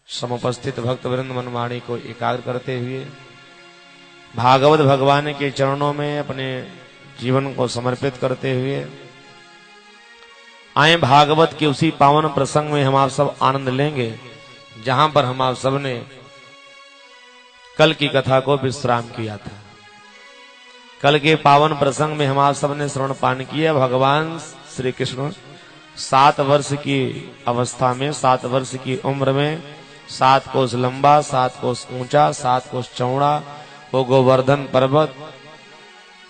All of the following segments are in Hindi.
समुपस्थित भक्त वृंद मनवाणी को एकाग्र करते हुए भागवत भगवान के चरणों में अपने जीवन को समर्पित करते हुए आए भागवत के उसी पावन प्रसंग में हम आप सब आनंद लेंगे जहां पर हम आप सब ने कल की कथा को विश्राम किया था। कल के पावन प्रसंग में हम आप सब ने श्रवण पान किया। भगवान श्री कृष्ण 7 वर्ष की अवस्था में, 7 वर्ष की उम्र में, 7 कोस लंबा, 7 कोस ऊंचा, 7 कोस चौड़ा वो गोवर्धन पर्वत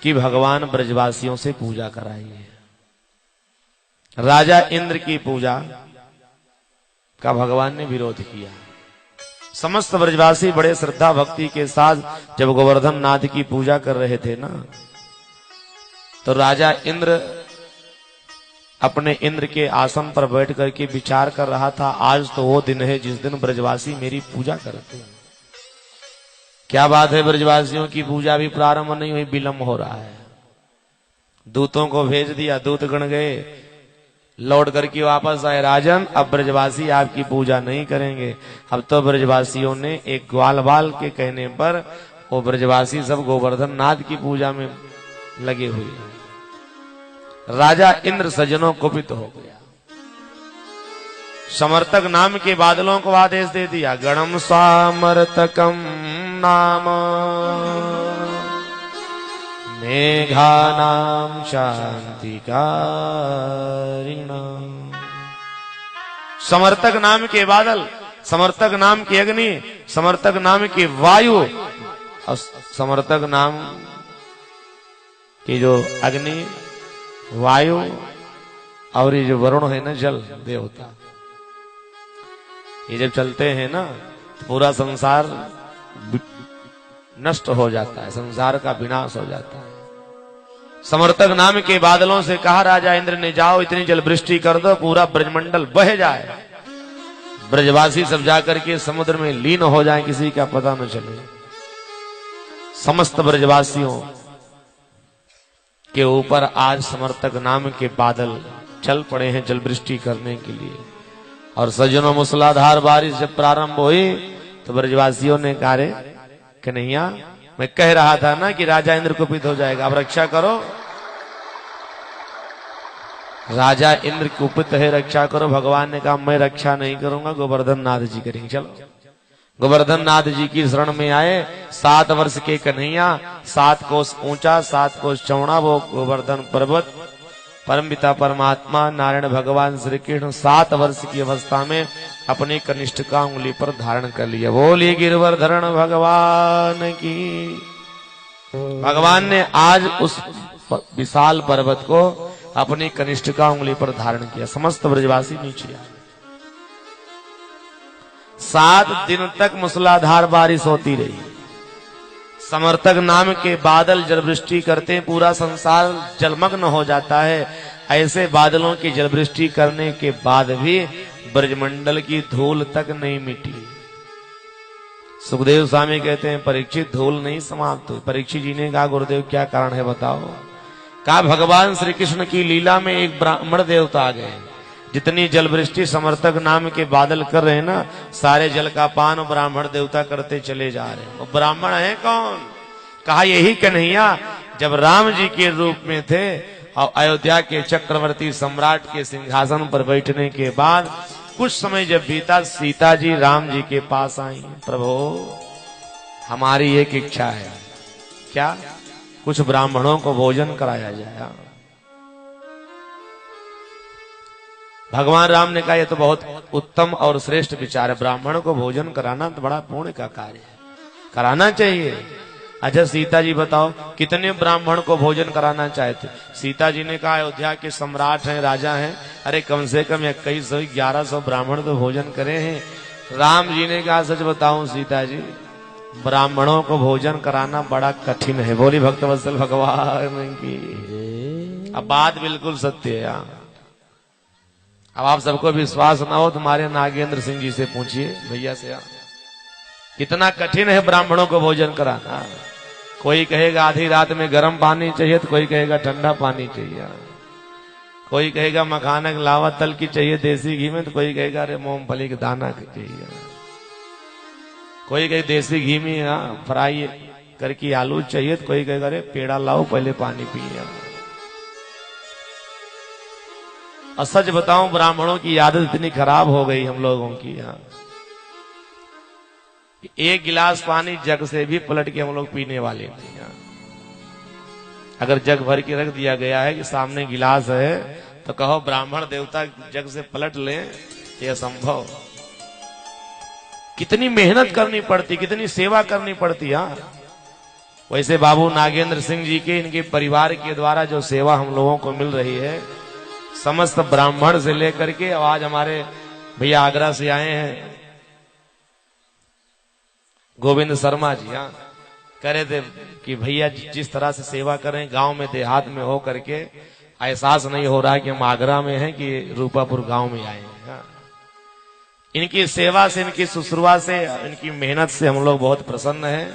की भगवान ब्रजवासियों से पूजा कराई है। राजा इंद्र की पूजा का भगवान ने विरोध किया। समस्त ब्रजवासी बड़े श्रद्धा भक्ति के साथ जब गोवर्धन नाथ की पूजा कर रहे थे ना, तो राजा इंद्र अपने इंद्र के आसन पर बैठ करके विचार कर रहा था, आज तो वो दिन है जिस दिन ब्रजवासी मेरी पूजा करते हैं। क्या बात है, ब्रजवासियों की पूजा भी प्रारंभ नहीं हुई, विलंब हो रहा है। दूतों को भेज दिया, दूत गण गए, लौट करके वापस आए, राजन अब ब्रजवासी आपकी पूजा नहीं करेंगे। अब तो ब्रजवासियों ने एक ग्वाल बाल के कहने पर वो ब्रजवासी सब गोवर्धन नाथ की पूजा में लगे हुए हैं। राजा इंद्र सज्जनों कुपित हो गया। समर्तक नाम के बादलों को आदेश दे दिया, गणम सामर्तकम नाम मेघानाम शांतिकारिणाम। समर्तक नाम के बादल, समर्तक नाम की अग्नि, समर्तक नाम की वायु और समर्तक नाम की जो अग्नि, वायु और ये जो वरुण है ना, जल देवता, ये जब चलते हैं ना तो पूरा संसार नष्ट हो जाता है, संसार का विनाश हो जाता है। समर्तक नाम के बादलों से कहा राजा इंद्र ने, जाओ इतनी जल वृष्टि कर दो पूरा ब्रजमंडल बह जाए, ब्रजवासी सब जाकर के समुद्र में लीन हो जाए, किसी का पता न चले। समस्त ब्रजवासियों के ऊपर आज समर्तक नाम के बादल चल पड़े हैं जल वृष्टि करने के लिए। और सज्जनों, मूसलाधार बारिश जब प्रारंभ हुई तो ब्रजवासियों ने कहा, रे कन्हैया मैं कह रहा था ना कि राजा इंद्र कुपित हो जाएगा, अब रक्षा करो। राजा इंद्र कुपित है, रक्षा करो। भगवान ने कहा मैं रक्षा नहीं करूंगा, गोवर्धन नाथ जी करेंगे। चलो गोवर्धन नाथ जी की शरण में आए। 7 वर्ष के कन्हैया, 7 कोस ऊंचा, 7 कोस चौड़ा वो गोवर्धन पर्वत, परमपिता परमात्मा नारायण भगवान श्री कृष्ण 7 वर्ष की अवस्था में अपनी कनिष्ठ का उंगली पर धारण कर लिया। बोलिए गिरवर्धन भगवान की। भगवान ने आज उस विशाल पर्वत को अपनी कनिष्ठ का उंगली पर धारण किया। समस्त ब्रजवासी नीचे आए। 7 दिन तक मूसलाधार बारिश होती रही। समर्तक नाम के बादल जल वृष्टि करते हैं, पूरा संसार जलमग्न हो जाता है। ऐसे बादलों की जल वृष्टि करने के बाद भी ब्रजमंडल की धूल तक नहीं मिटी। सुखदेव स्वामी कहते हैं, परीक्षित धूल नहीं समाप्त हुई। परीक्षित जी ने कहा, गुरुदेव क्या कारण है बताओ। कहा, भगवान श्री कृष्ण की लीला में एक ब्राह्मण देवता आ गए। जितनी जल वृष्टि समर्तक नाम के बादल कर रहे हैं ना, सारे जल का पान ब्राह्मण देवता करते चले जा रहे हैं। वो ब्राह्मण है कौन? कहा, यही कन्हैया जब राम जी के रूप में थे और अयोध्या के चक्रवर्ती सम्राट के सिंहासन पर बैठने के बाद कुछ समय जब बीता, सीता जी राम जी के पास आई, प्रभु हमारी एक इच्छा है, क्या? कुछ ब्राह्मणों को भोजन कराया जाए। भगवान राम ने कहा, यह तो बहुत उत्तम और श्रेष्ठ विचार है, ब्राह्मण को भोजन कराना तो बड़ा पुण्य का कार्य है, कराना चाहिए। अच्छा सीता जी बताओ, कितने ब्राह्मण को भोजन कराना चाहते? सीता जी ने कहा, अयोध्या के सम्राट हैं, राजा हैं, अरे कम से कम 2100-1100 ब्राह्मण तो भोजन करे हैं। राम जी ने कहा, सच बताऊं सीता जी, ब्राह्मणों को भोजन कराना बड़ा कठिन है। बोली भक्तवत्सल भगवान की। अब बात बिल्कुल सत्य है। अब आप सबको विश्वास ना हो, तुम्हारे नागेंद्र सिंह जी से पूछिए, भैया से, कितना कठिन है ब्राह्मणों को भोजन कराना। कोई कहेगा आधी रात में गर्म पानी चाहिए, तो कोई कहेगा ठंडा पानी चाहिए, कोई कहेगा मखाना लावा तल की चाहिए देसी घी में, तो कोई कहेगा अरे मूंगफली का दाना चाहिए। कोई कहे देसी घी में फ्राई करके आलू चाहिए, तो कोई कहे अरे पेड़ा लाओ पहले पानी पिए। और सच बताऊं ब्राह्मणों की आदत इतनी खराब हो गई हम लोगों की, यहाँ एक गिलास पानी जग से भी पलट के हम लोग पीने वाले थे। अगर जग भर के रख दिया गया है कि सामने गिलास है, तो कहो ब्राह्मण देवता जग से पलट ले, ये असंभव। कितनी मेहनत करनी पड़ती, कितनी सेवा करनी पड़ती। वैसे बाबू नागेंद्र सिंह जी के, इनके परिवार के द्वारा जो सेवा हम लोगों को मिल रही है, समस्त ब्राह्मण से लेकर के, आज हमारे भैया आगरा से आए हैं गोविंद शर्मा जी, कह रहे थे कि भैया जिस तरह से सेवा करें गांव में देहात में हो करके, एहसास नहीं हो रहा कि हम आगरा में हैं कि रूपापुर गांव में आए हैं। इनकी सेवा से, इनकी शुश्रूषा से, इनकी मेहनत से हम लोग बहुत प्रसन्न हैं।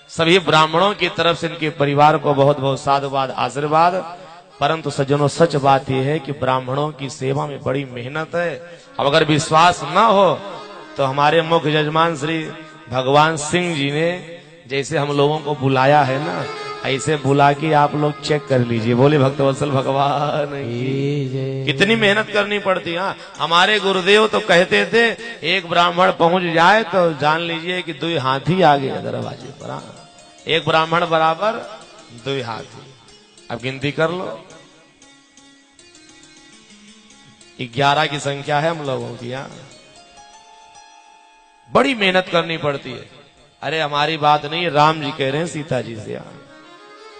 सभी ब्राह्मणों की तरफ से इनके परिवार को बहुत बहुत साधुवाद, आशीर्वाद। परंतु सज्जनों, सच बात यह है कि ब्राह्मणों की सेवा में बड़ी मेहनत है। अब अगर विश्वास न हो तो हमारे मुख्य यजमान श्री भगवान सिंह जी ने जैसे हम लोगों को बुलाया है ना, ऐसे बुला के आप लोग चेक कर लीजिए। बोले भक्तवत्सल भगवान की कितनी मेहनत करनी पड़ती। हाँ, हमारे गुरुदेव तो कहते थे एक ब्राह्मण पहुंच जाए तो जान लीजिए कि 2 हाथी आ गए दरवाजे पर। हाँ, एक ब्राह्मण बराबर 2 हाथी। अब गिनती कर लो, 11 की संख्या है हम लोगों की। यहाँ बड़ी मेहनत करनी पड़ती है। अरे हमारी बात नहीं, राम जी कह रहे हैं सीता जी से,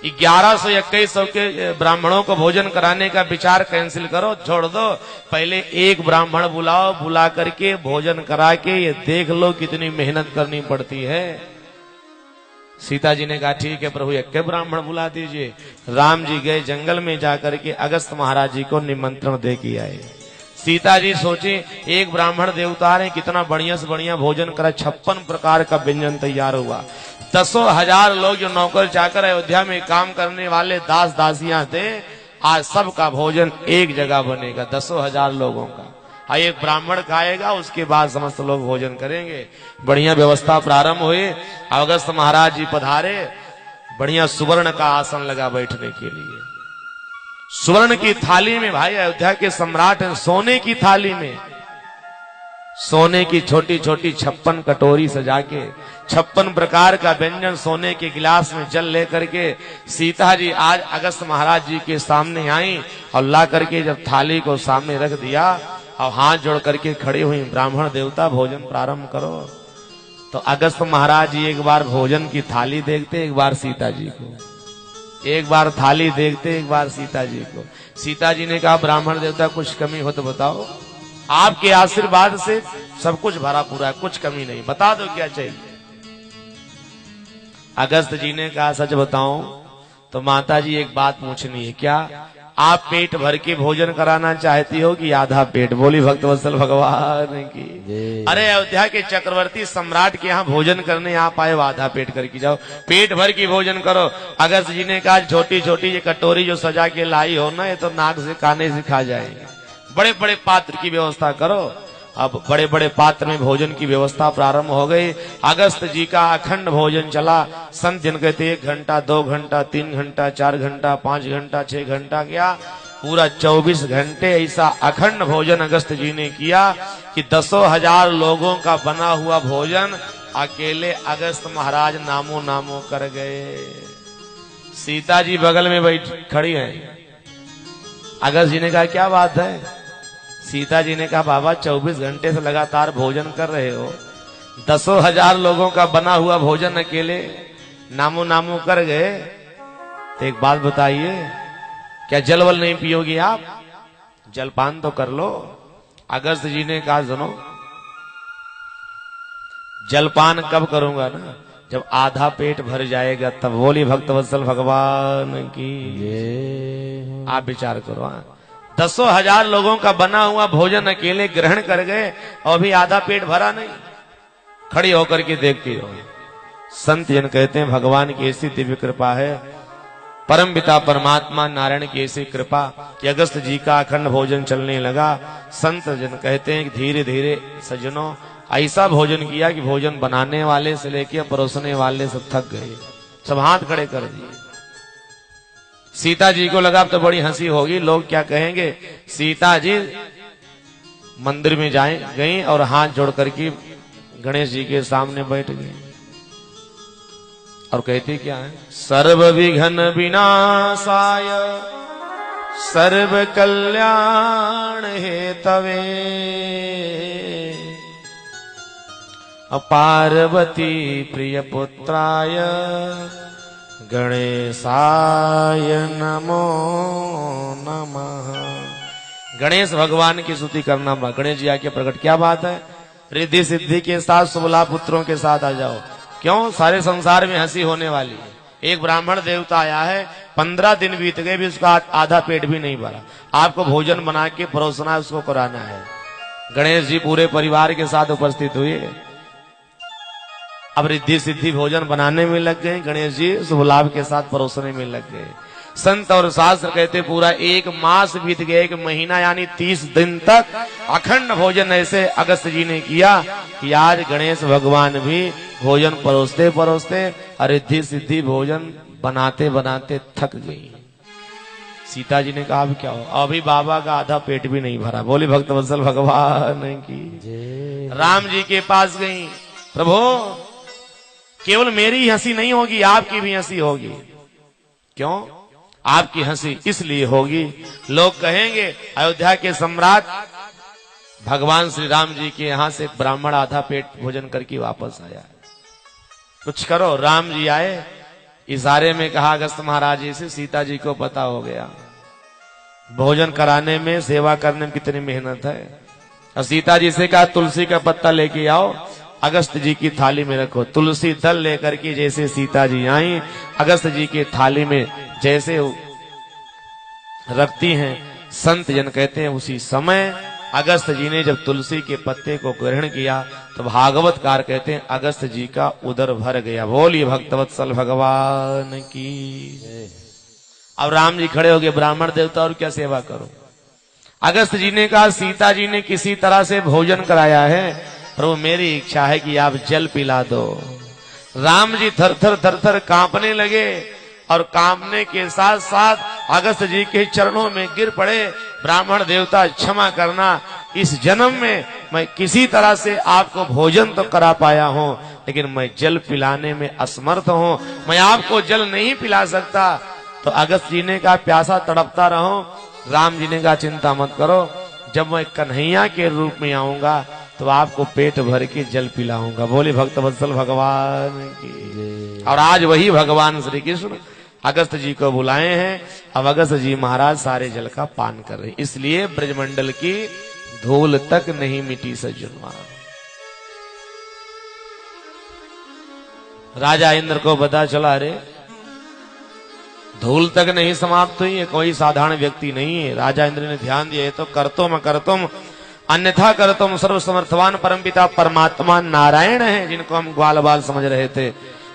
1100-2100 के ब्राह्मणों को भोजन कराने का विचार कैंसिल करो, छोड़ दो। पहले एक ब्राह्मण बुलाओ, बुला करके भोजन करा के ये देख लो कितनी मेहनत करनी पड़ती है। सीता जी ने कहा ठीक है प्रभु, एक ब्राह्मण बुला दीजिए। राम जी गए जंगल में जाकर के अगस्त महाराज जी को निमंत्रण दे के आए। सीता जी सोचे एक ब्राह्मण देवता ने कितना बढ़िया से बढ़िया भोजन करा, 56 प्रकार का व्यंजन तैयार हुआ। 10,000 लोग जो नौकर चाकर अयोध्या में काम करने वाले दास दासियां थे, आज सबका भोजन एक जगह बनेगा, 10,000 लोगों का। एक ब्राह्मण खाएगा, उसके बाद समस्त लोग भोजन करेंगे। बढ़िया व्यवस्था प्रारंभ हुई। अगस्त महाराज जी पधारे, बढ़िया सुवर्ण का आसन लगा बैठने के लिए। सुवर्ण की थाली में, भाई अयोध्या के सम्राट हैं, सोने की थाली में सोने की छोटी छोटी 56 कटोरी सजा के 56 प्रकार का व्यंजन सोने के गिलास में जल लेकर के सीता जी आज अगस्त महाराज जी के सामने आई और ला करके जब थाली को सामने रख दिया और हाथ जोड़ करके खड़े हुई, ब्राह्मण देवता भोजन प्रारंभ करो। तो अगस्त महाराज जी एक बार भोजन की थाली देखते, एक बार सीता जी को, एक बार थाली देखते, एक बार सीता जी को। सीता जी ने कहा ब्राह्मण देवता कुछ कमी हो तो बताओ, आपके आशीर्वाद से सब कुछ भरा पूरा है, कुछ कमी नहीं, बता दो क्या चाहिए। अगस्त जी ने कहा सच बताऊं तो माता जी एक बात पूछनी है, क्या आप पेट भर के भोजन कराना चाहती हो कि आधा पेट? बोली भक्तवत्सल भगवान की। अरे अयोध्या के चक्रवर्ती सम्राट के यहाँ भोजन करने आप आए, आधा पेट करके जाओ, पेट भर की भोजन करो। अगस्त जी ने कहा छोटी छोटी ये कटोरी जो सजा के लाई हो ना, ये तो नाक से खाने से खा जाएंगे, बड़े बड़े पात्र की व्यवस्था करो। अब बड़े बड़े पात्र में भोजन की व्यवस्था प्रारंभ हो गई। अगस्त जी का अखंड भोजन चला। संत जन कहते 1 घंटा, 2 घंटा, 3 घंटा, 4 घंटा, 5 घंटा, 6 घंटा गया, पूरा 24 घंटे ऐसा अखंड भोजन अगस्त जी ने किया कि 10,000 लोगों का बना हुआ भोजन अकेले अगस्त महाराज नामो नामो कर गए। सीता जी बगल में बैठ खड़ी हैं। अगस्त जी ने कहा क्या बात है? सीता जी ने कहा बाबा 24 घंटे से लगातार भोजन कर रहे हो, 10,000 लोगों का बना हुआ भोजन अकेले नामो नामो कर गए, तो एक बात बताइए, क्या जलवल नहीं पियोगी आप? जलपान तो कर लो। अगस्त जी ने कहा सुनो, जलपान कब करूंगा ना, जब आधा पेट भर जाएगा तब। बोली भक्तवत्सल भगवान की। आप विचार करो, 10,000 लोगों का बना हुआ भोजन अकेले ग्रहण कर गए और भी आधा पेट भरा नहीं। खड़ी होकर के देखती रहो। संत जन कहते हैं भगवान की ऐसी दिव्य कृपा है, परम पिता परमात्मा नारायण की ऐसी कृपा कि अगस्त जी का अखंड भोजन चलने लगा। संत जन कहते हैं कि धीरे धीरे सज्जनों ऐसा भोजन किया कि भोजन बनाने वाले से लेके परोसने वाले सब थक गए, सब हाथ खड़े कर दिए। सीता जी को लगा अब तो बड़ी हंसी होगी, लोग क्या कहेंगे। सीता जी मंदिर में गई और हाथ जोड़ करके गणेश जी के सामने बैठ गई और कहती क्या है, सर्व विघ्न विनाशाय सर्व कल्याण हेतवे पार्वती प्रिय पुत्राय गणेशाय नमो नमः। गणेश भगवान की स्तुति करना, गणेश जी आके प्रकट, क्या बात है, रिद्धि सिद्धि के साथ 16 पुत्रों के साथ आ जाओ। क्यों, सारे संसार में हंसी होने वाली है। एक ब्राह्मण देवता आया है, 15 दिन बीत गए भी उसका आधा पेट भी नहीं भरा। आपको भोजन बना के परोसना है, उसको कराना है। गणेश जी पूरे परिवार के साथ उपस्थित हुए। अब रिद्धि सिद्धि भोजन बनाने में लग गए, गणेश जी शुभ लाभ के साथ परोसने में लग गए। संत और शास्त्र कहते पूरा 1 मास बीत गया, 1 महीना यानी 30 दिन तक अखंड भोजन ऐसे अगस्त जी ने किया कि आज गणेश भगवान भी भोजन परोसते परोसते और रिद्धि सिद्धि भोजन बनाते बनाते थक गई। सीता जी ने कहा अब क्या हो, अभी बाबा का आधा पेट भी नहीं भरा। बोले भक्तवत्सल भगवान की। राम जी के पास गई, प्रभु केवल मेरी हंसी नहीं होगी, आपकी भी हंसी होगी। क्यों, आपकी हंसी इसलिए होगी, लोग कहेंगे अयोध्या के सम्राट भगवान श्री राम जी के यहां से ब्राह्मण आधा पेट भोजन करके वापस आया, कुछ करो। राम जी आए, इशारे में कहा अगस्त महाराज जी से, सीता जी को पता हो गया भोजन कराने में, सेवा करने में कितनी मेहनत है। और सीता जी से कहा तुलसी का पत्ता लेके आओ, अगस्त जी की थाली में रखो। तुलसी दल लेकर के जैसे सीता जी आई, अगस्त जी की थाली में जैसे रखती हैं, संत जन कहते हैं उसी समय अगस्त जी ने जब तुलसी के पत्ते को ग्रहण किया तो भागवतकार कहते हैं अगस्त जी का उदर भर गया। बोलिए भक्तवत्सल भगवान की। अब राम जी खड़े हो गए, ब्राह्मण देवता और क्या सेवा करो। अगस्त जी ने कहा सीता जी ने किसी तरह से भोजन कराया है, प्रभु मेरी इच्छा है कि आप जल पिला दो। राम जी थर थर कांपने लगे और कांपने के साथ साथ अगस्त जी के चरणों में गिर पड़े। ब्राह्मण देवता क्षमा करना, इस जन्म में मैं किसी तरह से आपको भोजन तो करा पाया हूं, लेकिन मैं जल पिलाने में असमर्थ हूं, मैं आपको जल नहीं पिला सकता। तो अगस्त जी ने कहा प्यासा तड़पता रहो। राम जी ने कहा चिंता मत करो, जब मैं कन्हैया के रूप में आऊंगा तो आपको पेट भर के जल पिलाऊंगा। बोले भक्तवत्सल भगवान की। और आज वही भगवान श्री कृष्ण अगस्त जी को बुलाए हैं। अब अगस्त जी महाराज सारे जल का पान कर रहे हैं, इसलिए ब्रजमंडल की धूल तक नहीं मिटी सज्जनवा। राजा इंद्र को पता चला, अरे धूल तक नहीं समाप्त हुई है, कोई साधारण व्यक्ति नहीं है। राजा इंद्र ने ध्यान दिया, तो करतुम अन्यथा करतुम सर्वसमर्थवान परमपिता परमात्मा नारायण है, जिनको हम ग्वाल बाल समझ रहे थे।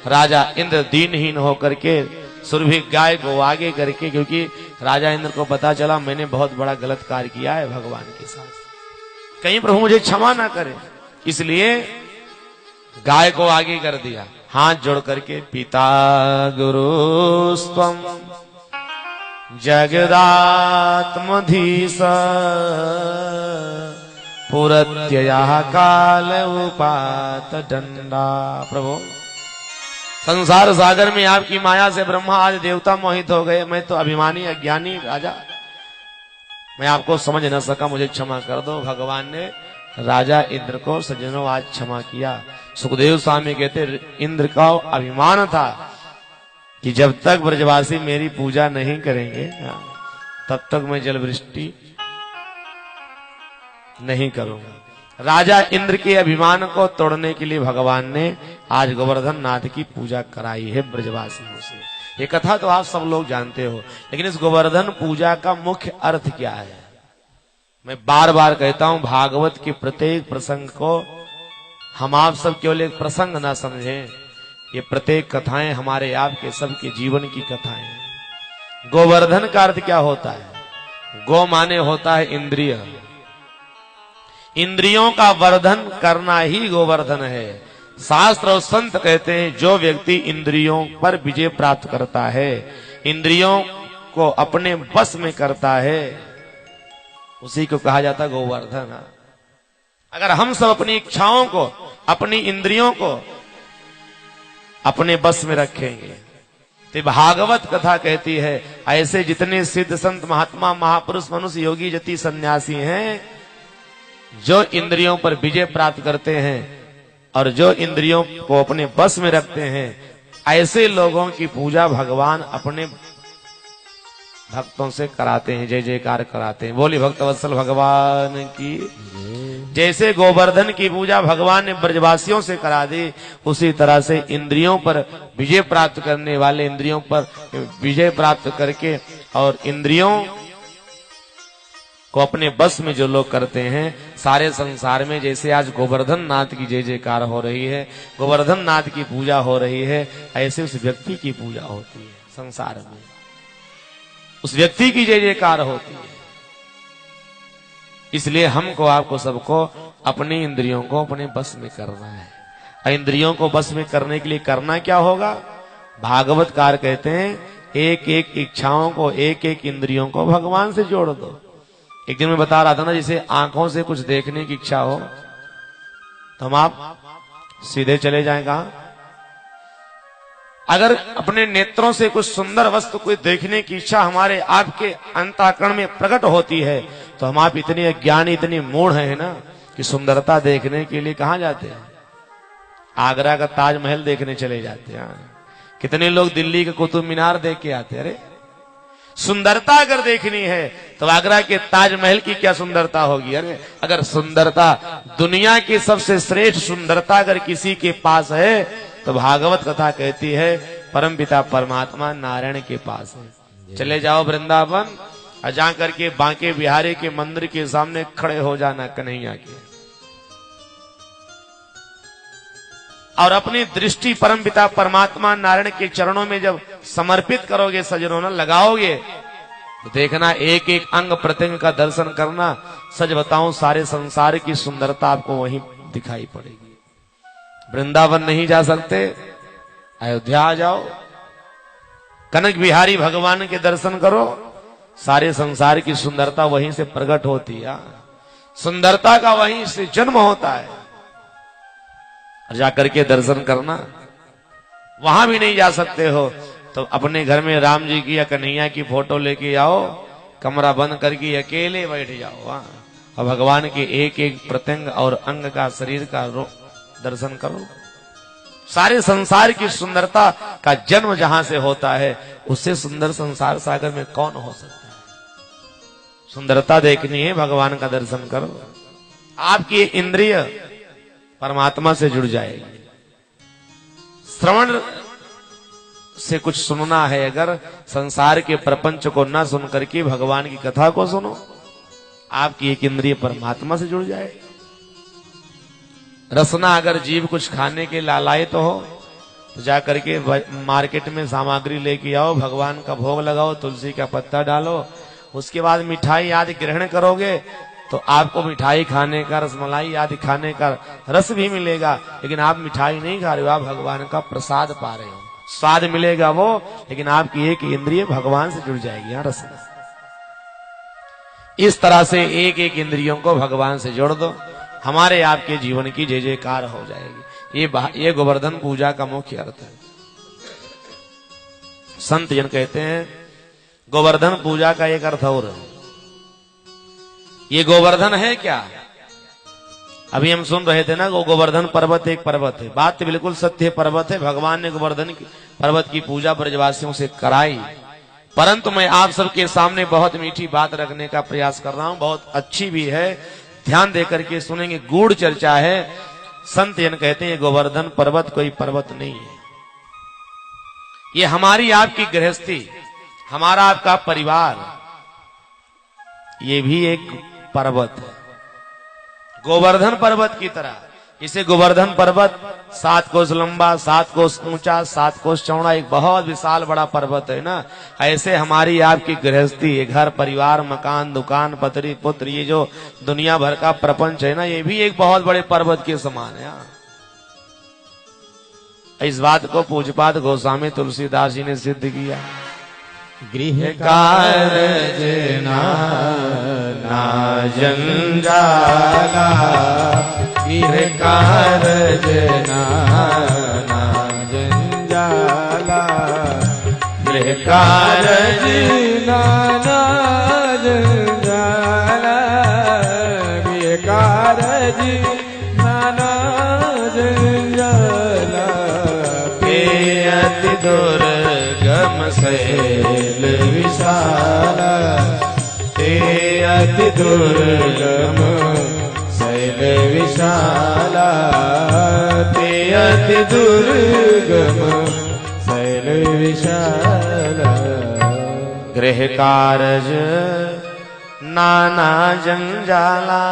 राजा इंद्र दीनहीन होकर के सुरभि गाय को आगे करके, क्योंकि राजा इंद्र को पता चला मैंने बहुत बड़ा गलत कार्य किया है भगवान के साथ, कहीं प्रभु मुझे क्षमा ना करे, इसलिए गाय को आगे कर दिया। हाथ जोड़ करके पिता गुरुस्त्वं जगदात्मधीश पुरत्ययः काल उपात दंडा। प्रभु संसार सागर में आपकी माया से ब्रह्मा आज देवता मोहित हो गए, मैं तो अभिमानी अज्ञानी राजा, मैं आपको समझ न सका, मुझे क्षमा कर दो। भगवान ने राजा इंद्र को सज्जनों आज क्षमा किया। सुखदेव स्वामी कहते इंद्र का अभिमान था कि जब तक ब्रजवासी मेरी पूजा नहीं करेंगे तब तक मैं जल वृष्टि नहीं करूंगा। राजा इंद्र के अभिमान को तोड़ने के लिए भगवान ने आज गोवर्धन नाथ की पूजा कराई है ब्रजवासियों से। ये कथा तो आप सब लोग जानते हो, लेकिन इस गोवर्धन पूजा का मुख्य अर्थ क्या है? मैं बार बार कहता हूं, भागवत के प्रत्येक प्रसंग को हम आप सब केवल एक प्रसंग ना समझें, ये प्रत्येक कथाएं हमारे आपके सबके जीवन की कथाएं हैं। गोवर्धन का अर्थ क्या होता है? गो माने होता है इंद्रिय, इंद्रियों का वर्धन करना ही गोवर्धन है। शास्त्र और संत कहते हैं जो व्यक्ति इंद्रियों पर विजय प्राप्त करता है, इंद्रियों को अपने बस में करता है, उसी को कहा जाता है गोवर्धन। अगर हम सब अपनी इच्छाओं को, अपनी इंद्रियों को अपने बस में रखेंगे तो भागवत कथा कहती है ऐसे जितने सिद्ध संत महात्मा महापुरुष मनुष्य योगी जति सन्यासी हैं जो इंद्रियों पर विजय प्राप्त करते हैं और जो इंद्रियों को अपने बस में रखते हैं, ऐसे लोगों की पूजा भगवान अपने भक्तों से कराते हैं, जय जयकार कराते हैं। बोली भक्तवत्सल भगवान की। जैसे गोवर्धन की पूजा भगवान ने ब्रजवासियों से करा दी, उसी तरह से इंद्रियों पर विजय प्राप्त करने वाले, इंद्रियों पर विजय प्राप्त करके और इंद्रियों को अपने बस में जो लोग करते हैं, सारे संसार में जैसे आज गोवर्धन नाथ की जय जयकार हो रही है, गोवर्धन नाथ की पूजा हो रही है, ऐसे उस व्यक्ति की पूजा होती है संसार में, उस व्यक्ति की जय जयकार होती है। इसलिए हमको, आपको, सबको अपनी इंद्रियों को अपने बस में करना है। इंद्रियों को बस में करने के लिए करना क्या होगा? भागवतकार कहते हैं एक एक इच्छाओं को, एक एक इंद्रियों को भगवान से जोड़ दो। एक दिन मैं बता रहा था ना, जैसे आंखों से कुछ देखने की इच्छा हो तो हम आप सीधे चले जाएं कहां? अगर अपने नेत्रों से कुछ सुंदर वस्तु को देखने की इच्छा हमारे आपके अंतःकरण में प्रकट होती है तो हम आप इतने अज्ञानी, इतने मूढ़ हैं ना कि सुंदरता देखने के लिए कहां जाते हैं? आगरा का ताजमहल देखने चले जाते हैं। कितने लोग दिल्ली का कुतुब मीनार देख के आते हैं। अरे सुंदरता अगर देखनी है तो आगरा के ताजमहल की क्या सुंदरता होगी? अरे अगर सुंदरता, दुनिया की सबसे श्रेष्ठ सुंदरता अगर किसी के पास है तो भागवत कथा कहती है परमपिता परमात्मा नारायण के पास है। चले जाओ वृंदावन और जा करके बांके बिहारी के मंदिर के सामने खड़े हो जाना कन्हैया के, और अपनी दृष्टि परमपिता परमात्मा नारायण के चरणों में जब समर्पित करोगे, सजनों लगाओगे, तो देखना एक एक अंग प्रत्यंग का दर्शन करना। सच बताऊं, सारे संसार की सुंदरता आपको वहीं दिखाई पड़ेगी। वृंदावन नहीं जा सकते, अयोध्या आ जाओ, कनक बिहारी भगवान के दर्शन करो, सारे संसार की सुंदरता वहीं से प्रकट होती है। सुंदरता का वहीं से जन्म होता है। जाकर के दर्शन करना। वहां भी नहीं जा सकते हो तो अपने घर में राम जी की या कन्हैया की फोटो लेके आओ, कमरा बंद करके अकेले बैठ जाओ और भगवान के एक एक प्रत्यंग और अंग का, शरीर का दर्शन करो। सारे संसार की सुंदरता का जन्म जहां से होता है, उससे सुंदर संसार सागर में कौन हो सकता है? सुंदरता देखनी है, भगवान का दर्शन करो। आपकी इंद्रिय परमात्मा से जुड़ जाएगी। श्रवण से कुछ सुनना है, अगर संसार के प्रपंच को न सुन करके भगवान की कथा को सुनो, आपकी एक इंद्रिय परमात्मा से जुड़ जाए। रसना अगर जीव कुछ खाने के लालायित तो हो तो जाकर के मार्केट में सामग्री लेके आओ, भगवान का भोग लगाओ, तुलसी का पत्ता डालो, उसके बाद मिठाई आदि ग्रहण करोगे तो आपको मिठाई खाने का, रसमलाई आदि खाने का रस भी मिलेगा, लेकिन आप मिठाई नहीं खा रहे हो, आप भगवान का प्रसाद पा रहे हो। स्वाद मिलेगा वो, लेकिन आपकी एक इंद्रिय भगवान से जुड़ जाएगी। रस इस तरह से एक एक इंद्रियों को भगवान से जोड़ दो, हमारे आपके जीवन की जय जयकार हो जाएगी। ये गोवर्धन पूजा का मुख्य अर्थ है। संत जन कहते हैं गोवर्धन पूजा का एक अर्थ और है। ये गोवर्धन है क्या? अभी हम सुन रहे थे ना, गोवर्धन पर्वत एक पर्वत है। बात तो बिल्कुल सत्य, पर्वत है। भगवान ने गोवर्धन पर्वत की पूजा ब्रजवासियों से कराई, परंतु मैं आप सबके सामने बहुत मीठी बात रखने का प्रयास कर रहा हूं, बहुत अच्छी भी है, ध्यान देकर के सुनेंगे। गूढ़ चर्चा है। संत जन कहते हैं गोवर्धन पर्वत कोई पर्वत नहीं है, ये हमारी आपकी गृहस्थी, हमारा आपका परिवार, ये भी एक पर्वत है, गोवर्धन पर्वत की तरह। इसे गोवर्धन पर्वत 7 कोस लंबा, 7 कोस ऊंचा, 7 कोस चौड़ा, एक बहुत विशाल बड़ा पर्वत है ना। ऐसे हमारी आपकी गृहस्थी, ये घर परिवार, मकान, दुकान, पत्री, पुत्र, ये जो दुनिया भर का प्रपंच है ना, ये भी एक बहुत बड़े पर्वत के समान है। इस बात को पूज्यपाद गोस्वामी तुलसीदास जी ने सिद्ध किया। गृह कारज ना जंजाला, गृह कारज ना जंजाला, गृह कारज ना जंजाला, गृह कारज ना जंजाला, अति दुर्गम शैल विशाला, ते अति दुर्गम शैल विशाला, ते अति दुर्गम शैल विशाला, गृह कारज नाना जंजाला।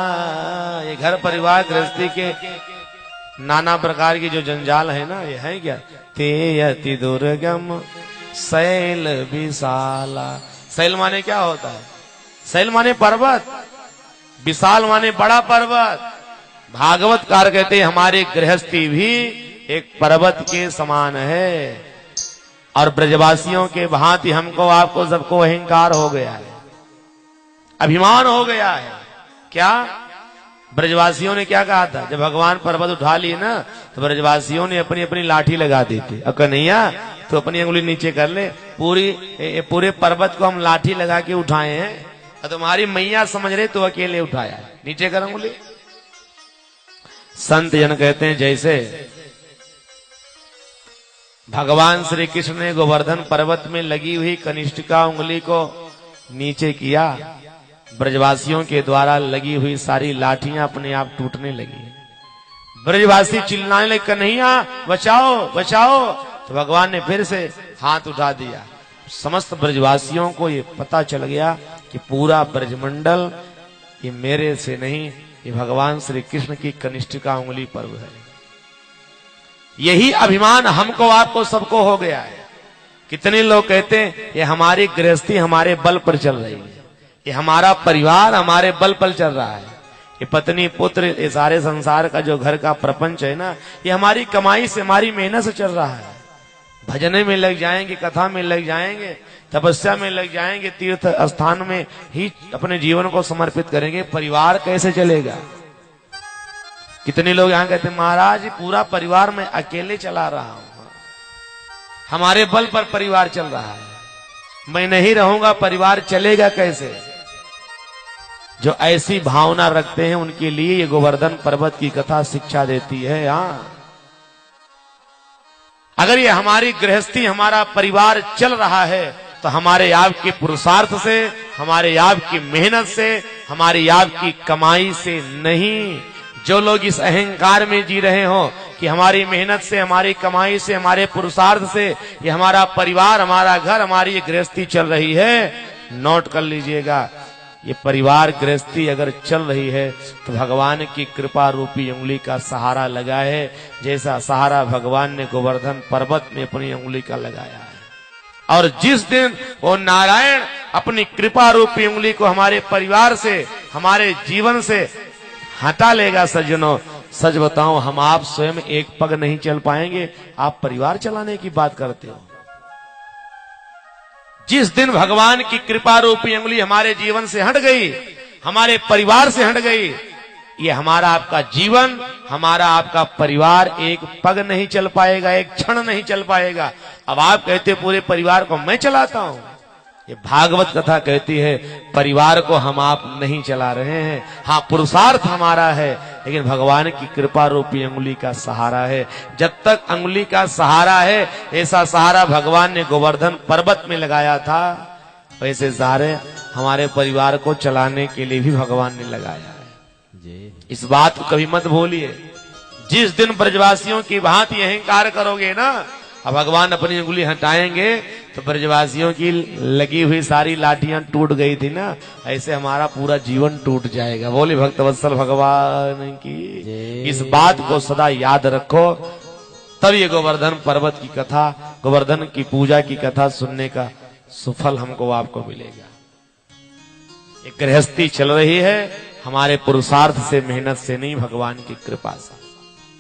ये घर परिवार गृहस्थी के नाना प्रकार की जो जंजाल है ना, ये है क्या? ते अति दुर्गम शैल विशाला। शैल माने क्या होता है? शैल माने पर्वत, विशाल माने बड़ा पर्वत। भागवतकार कहते हैं हमारे गृहस्थी भी एक पर्वत के समान है। और ब्रजवासियों के भांति हमको आपको सबको अहंकार हो गया है, अभिमान हो गया है। क्या ब्रजवासियों ने क्या कहा था? जब भगवान पर्वत उठा लिए ना, तो ब्रजवासियों ने अपनी अपनी लाठी लगा दी थी। अब कन्हैया तो अपनी अंगुली नीचे कर ले, पूरे पर्वत को हम लाठी लगा के उठाए हैं, और तुम्हारी मैया समझ रहे तो अकेले उठाया, नीचे कर अंगुली। संत जन कहते हैं जैसे भगवान श्री कृष्ण ने गोवर्धन पर्वत में लगी हुई कनिष्ठिका उंगली को नीचे किया, ब्रजवासियों के द्वारा लगी हुई सारी लाठियां अपने आप टूटने लगी। ब्रजवासी चिल्लाने लगे, कन्हैया बचाओ बचाओ। तो भगवान ने फिर से हाथ उठा दिया। समस्त ब्रजवासियों को ये पता चल गया कि पूरा ब्रजमंडल ये मेरे से नहीं, ये भगवान श्री कृष्ण की कनिष्ठिका उंगली पर्व है। यही अभिमान हमको आपको सबको हो गया है। कितने लोग कहते हैं ये हमारी गृहस्थी हमारे बल पर चल रही है, ये हमारा परिवार हमारे बल पर चल रहा है, ये पत्नी पुत्र, ये सारे संसार का जो घर का प्रपंच है ना, ये हमारी कमाई से, हमारी मेहनत से चल रहा है। भजने में लग जाएंगे, कथा में लग जाएंगे, तपस्या में लग जाएंगे, तीर्थ स्थान में ही अपने जीवन को समर्पित करेंगे, परिवार कैसे चलेगा? कितने लोग यहाँ कहते हैं महाराज पूरा परिवार मैं अकेले चला रहा हूं, हमारे बल पर परिवार चल रहा है, मैं नहीं रहूंगा परिवार चलेगा कैसे? जो ऐसी भावना रखते हैं उनके लिए ये गोवर्धन पर्वत की कथा शिक्षा देती है। हाँ, अगर ये हमारी गृहस्थी, हमारा परिवार चल रहा है तो हमारे आपके पुरुषार्थ से, हमारे आपकी मेहनत से, हमारी आपकी कमाई से नहीं। जो लोग इस अहंकार में जी रहे हो कि हमारी मेहनत से, हमारी कमाई से, हमारे पुरुषार्थ से ये हमारा परिवार, हमारा घर, हमारी ये गृहस्थी चल रही है, नोट कर लीजिएगा, ये परिवार गृहस्थी अगर चल रही है तो भगवान की कृपा रूपी उंगली का सहारा लगा है, जैसा सहारा भगवान ने गोवर्धन पर्वत में अपनी उंगली का लगाया है। और जिस दिन वो नारायण अपनी कृपा रूपी उंगली को हमारे परिवार से, हमारे जीवन से हटा लेगा सज्जनों, सच बताऊं हम आप स्वयं एक पग नहीं चल पाएंगे, आप परिवार चलाने की बात करते हो। जिस दिन भगवान की कृपा रूपी उंगली हमारे जीवन से हट गई, हमारे परिवार से हट गई, ये हमारा आपका जीवन, हमारा आपका परिवार एक पग नहीं चल पाएगा, एक क्षण नहीं चल पाएगा। अब आप कहते पूरे परिवार को मैं चलाता हूं, ये भागवत कथा कहती है परिवार को हम आप नहीं चला रहे हैं। हाँ, पुरुषार्थ हमारा है, लेकिन भगवान की कृपा रूपी अंगुली का सहारा है। जब तक अंगुली का सहारा है, ऐसा सहारा भगवान ने गोवर्धन पर्वत में लगाया था, वैसे सारे हमारे परिवार को चलाने के लिए भी भगवान ने लगाया है। इस बात को कभी मत भूलिए। जिस दिन ब्रजवासियों की भांति अहंकार करोगे ना, अब भगवान अपनी उंगली हटाएंगे तो ब्रजवासियों की लगी हुई सारी लाठियां टूट गई थी ना, ऐसे हमारा पूरा जीवन टूट जाएगा। बोले भक्तवत्सल भगवान की। इस बात को सदा याद रखो। तब ये गोवर्धन पर्वत की कथा, गोवर्धन की पूजा की कथा सुनने का सुफल हमको आपको मिलेगा। एक गृहस्थी चल रही है हमारे पुरुषार्थ से, मेहनत से नहीं, भगवान की कृपा से।